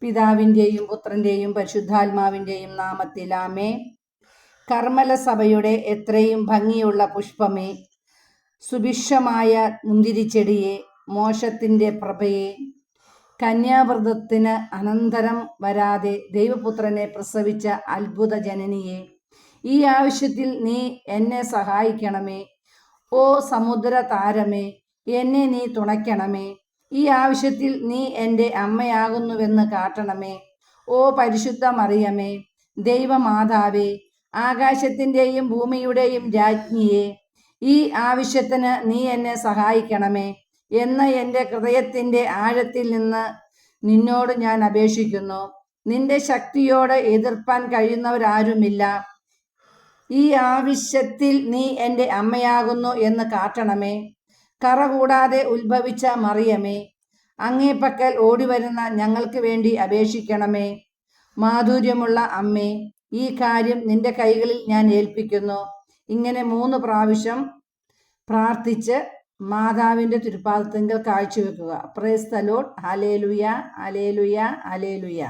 പിതാവിൻ്റെയും പുത്രൻ്റെയും പരിശുദ്ധാത്മാവിൻ്റെയും നാമത്തിൽ ആമേൻ. കർമ്മല സഭയുടെ എത്രയും ഭംഗിയുള്ള പുഷ്പമേ, സുഭിക്ഷമായ മുന്തിരിച്ചെടിയെ, മോക്ഷത്തിൻ്റെ പ്രഭയെ, കന്യാവ്രതത്തിന് അനന്തരം വരാതെ ദൈവപുത്രനെ പ്രസവിച്ച അത്ഭുത ജനനിയെ, ഈ ആവശ്യത്തിൽ നീ എന്നെ സഹായിക്കണമേ. ഓ സമുദ്ര താരമേ, എന്നെ നീ തുണയ്ക്കണമേ. ഈ ആവശ്യത്തിൽ നീ എൻ്റെ അമ്മയാകുന്നുവെന്ന് കാട്ടണമേ. ഓ പരിശുദ്ധ മറിയമേ, ദൈവമാതാവേ, ആകാശത്തിൻ്റെയും ഭൂമിയുടെയും രാജ്ഞിയെ, ഈ ആവശ്യത്തിന് നീ എന്നെ സഹായിക്കണമേ എന്ന് എൻ്റെ ഹൃദയത്തിൻ്റെ ആഴത്തിൽ നിന്ന് നിന്നോട് ഞാൻ അപേക്ഷിക്കുന്നു. നിന്റെ ശക്തിയോട് എതിർപ്പാൻ കഴിയുന്നവരാരുമില്ല. ഈ ആവശ്യത്തിൽ നീ എൻ്റെ അമ്മയാകുന്നു എന്ന് കാട്ടണമേ. കറ കൂടാതെ ഉത്ഭവിച്ച മറിയമേ, അങ്ങേ പക്കൽ ഓടിവരുന്ന ഞങ്ങൾക്ക് വേണ്ടി അപേക്ഷിക്കണമേ. മാധുര്യമുള്ള അമ്മേ, ഈ കാര്യം നിന്റെ കൈകളിൽ ഞാൻ ഏൽപ്പിക്കുന്നു. ഇങ്ങനെ 3 പ്രാവശ്യം പ്രാർത്ഥിച്ച് മാതാവിൻ്റെ തിരുപ്പാദത്തിങ്കൽ കാഴ്ചവെക്കുക. Praise the Lord. Hallelujah, hallelujah, hallelujah.